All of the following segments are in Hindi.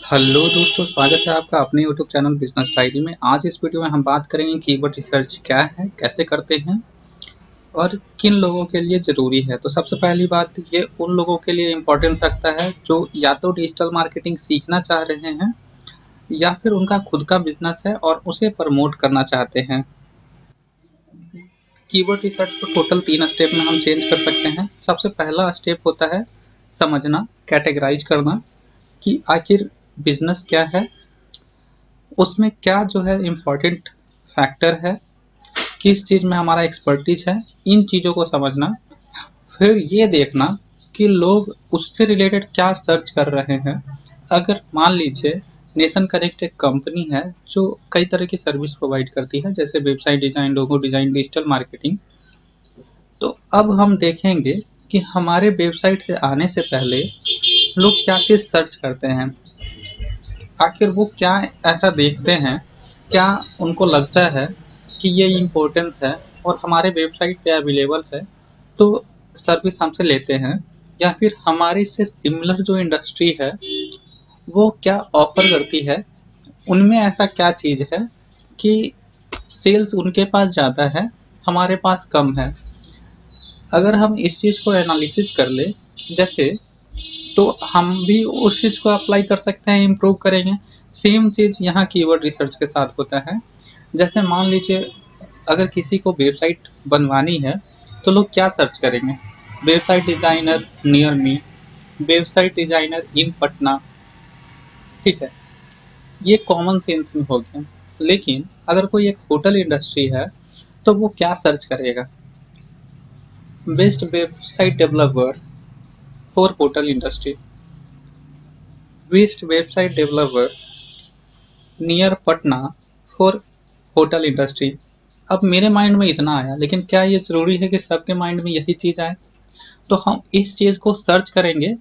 हेलो दोस्तों, स्वागत है आपका अपने यूट्यूब चैनल बिजनेस डायरी में। आज इस वीडियो में हम बात करेंगे कीवर्ड रिसर्च क्या है, कैसे करते हैं और किन लोगों के लिए ज़रूरी है। तो सबसे पहली बात, ये उन लोगों के लिए इम्पोर्टेंस रखता है जो या तो डिजिटल मार्केटिंग सीखना चाह रहे हैं या फिर उनका खुद का बिजनेस है और उसे प्रमोट करना चाहते हैं। कीवर्ड रिसर्च को टोटल 3 स्टेप में हम चेंज कर सकते हैं। सबसे पहला स्टेप होता है समझना, कैटेगराइज करना कि आखिर बिजनेस क्या है, उसमें क्या जो है इम्पोर्टेंट फैक्टर है, किस चीज़ में हमारा एक्सपर्टीज है, इन चीज़ों को समझना। फिर ये देखना कि लोग उससे रिलेटेड क्या सर्च कर रहे हैं। अगर मान लीजिए नेशन कनेक्ट एक कंपनी है जो कई तरह की सर्विस प्रोवाइड करती है, जैसे website design, logo design, digital marketing, तो अब हम देखेंगे कि हमारे वेबसाइट से आने से पहले लोग क्या चीज़ सर्च करते हैं, आखिर वो क्या ऐसा देखते हैं, क्या उनको लगता है कि ये इम्पोर्टेंस है और हमारे वेबसाइट पे अवेलेबल है तो सर्विस हमसे लेते हैं, या फिर हमारी से सिमिलर जो इंडस्ट्री है वो क्या ऑफर करती है, उनमें ऐसा क्या चीज़ है कि सेल्स उनके पास ज़्यादा है, हमारे पास कम है। अगर हम इस चीज़ को एनालिसिस कर ले जैसे, तो हम भी उस चीज़ को अप्लाई कर सकते हैं, इम्प्रूव करेंगे। सेम चीज़ यहाँ कीवर्ड रिसर्च के साथ होता है। जैसे मान लीजिए अगर किसी को वेबसाइट बनवानी है तो लोग क्या सर्च करेंगे, website designer near me, website designer in Patna. ठीक है, ये कॉमन सेंस में हो गया। लेकिन अगर कोई एक होटल इंडस्ट्री है तो वो क्या सर्च करेगा, best website developer for hotel industry, best website developer near Patna for hotel industry. अब मेरे माइंड में इतना आया, लेकिन क्या ये ज़रूरी है कि सबके माइंड में यही चीज़ आए? तो हम इस चीज़ को सर्च करेंगे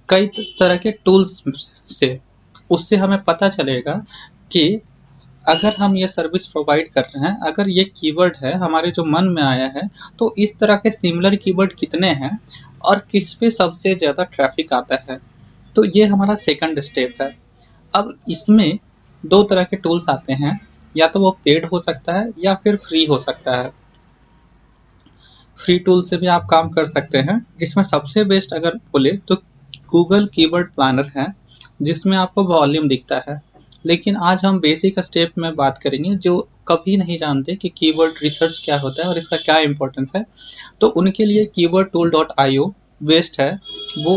कई तरह के टूल्स से। उससे हमें पता चलेगा कि अगर हम ये सर्विस प्रोवाइड कर रहे हैं, अगर ये कीवर्ड है हमारे जो मन में आया है, तो इस तरह के सिमिलर कीवर्ड कितने हैं और किस पे सबसे ज़्यादा ट्रैफिक आता है। तो ये हमारा सेकंड स्टेप है। अब इसमें दो तरह के टूल्स आते हैं, या तो वो पेड हो सकता है या फिर फ्री हो सकता है। फ्री टूल से भी आप काम कर सकते हैं, जिसमें सबसे बेस्ट अगर बोले तो गूगल कीवर्ड प्लानर है, जिसमें आपको वॉल्यूम दिखता है। लेकिन आज हम बेसिक स्टेप में बात करेंगे जो कभी नहीं जानते कि कीवर्ड रिसर्च क्या होता है और इसका क्या इंपॉर्टेंस है। तो उनके लिए keywordtool.io बेस्ट है। वो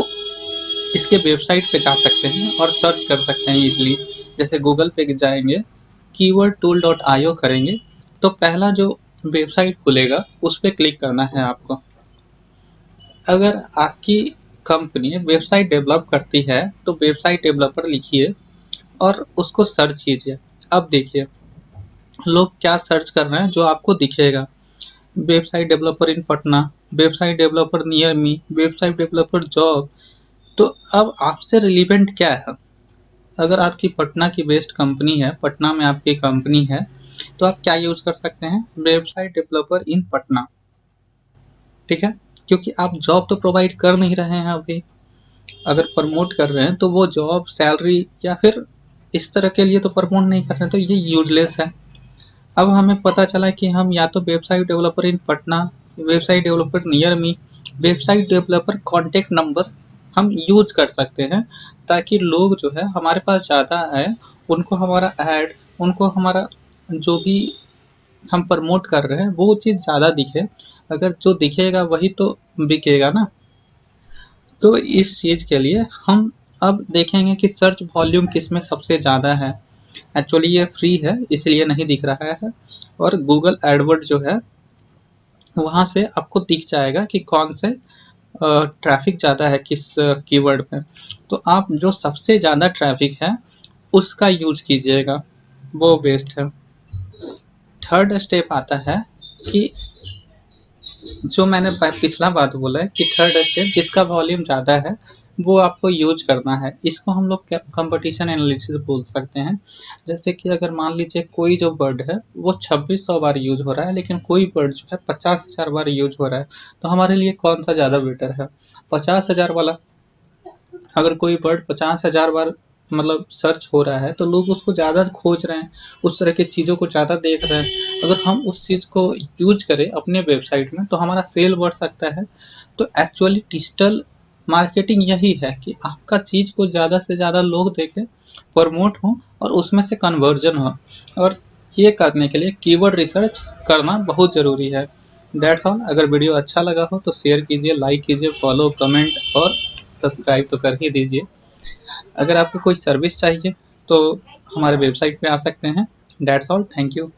इसके वेबसाइट पे जा सकते हैं और सर्च कर सकते हैं इजीली। जैसे गूगल पे जाएंगे, keywordtool.io करेंगे तो पहला जो वेबसाइट खुलेगा उस पर क्लिक करना है आपको। अगर आपकी कंपनी वेबसाइट डेवलप करती है तो वेबसाइट डेवलपर लिखिए और उसको सर्च कीजिए। अब देखिए लोग क्या सर्च कर रहे हैं जो आपको दिखेगा, website developer in Patna, website developer near me, website developer job. तो अब आपसे रिलेवेंट क्या है? अगर आपकी पटना की बेस्ट कंपनी है, पटना में आपकी कंपनी है, तो आप क्या यूज कर सकते हैं, वेबसाइट डेवलपर इन पटना। ठीक है, क्योंकि आप जॉब तो प्रोवाइड कर नहीं रहे हैं अभी। अगर प्रमोट कर रहे हैं तो वो जॉब, सैलरी या फिर इस तरह के लिए तो प्रमोट नहीं कर रहे हैं, तो ये यूजलेस है। अब हमें पता चला कि हम या तो website developer in Patna, website developer near me, website developer contact number हम यूज कर सकते हैं, ताकि लोग जो है हमारे पास ज़्यादा आए, उनको हमारा ऐड, उनको हमारा जो भी हम प्रमोट कर रहे हैं वो चीज़ ज़्यादा दिखे। अगर जो दिखेगा वही तो बिकेगा ना। तो इस चीज़ के लिए हम अब देखेंगे कि सर्च वॉल्यूम किस में सबसे ज़्यादा है। एक्चुअली ये फ्री है इसलिए नहीं दिख रहा है, और गूगल एडवर्ड जो है वहाँ से आपको दिख जाएगा कि कौन से ट्रैफिक ज़्यादा है किस कीवर्ड पे। तो आप जो सबसे ज़्यादा ट्रैफिक है उसका यूज कीजिएगा, वो बेस्ट है। थर्ड स्टेप आता है कि जो मैंने पिछला बात बोला है कि थर्ड स्टेप जिसका वॉल्यूम ज़्यादा है वो आपको यूज करना है। इसको हम लोग कंपटीशन एनालिसिस बोल सकते हैं। जैसे कि अगर मान लीजिए कोई जो वर्ड है वो 2600 बार यूज हो रहा है, लेकिन कोई वर्ड जो है 50,000 बार यूज हो रहा है, तो हमारे लिए कौन सा ज़्यादा बेटर है, 50,000 वाला। अगर कोई वर्ड 50,000 बार मतलब सर्च हो रहा है तो लोग उसको ज़्यादा खोज रहे हैं, उस तरह की चीज़ों को ज़्यादा देख रहे हैं। अगर हम उस चीज़ को यूज करें अपने वेबसाइट में तो हमारा सेल बढ़ सकता है। तो एक्चुअली डिजिटल मार्केटिंग यही है कि आपका चीज़ को ज़्यादा से ज़्यादा लोग देखें, प्रमोट हो और उसमें से कन्वर्जन हो। और ये करने के लिए कीवर्ड रिसर्च करना बहुत ज़रूरी है। That's all. अगर वीडियो अच्छा लगा हो तो शेयर कीजिए, लाइक कीजिए, फॉलो, कमेंट और सब्सक्राइब तो कर ही दीजिए। अगर आपको कोई सर्विस चाहिए तो हमारे वेबसाइट पे आ सकते हैं। That's all. Thank you.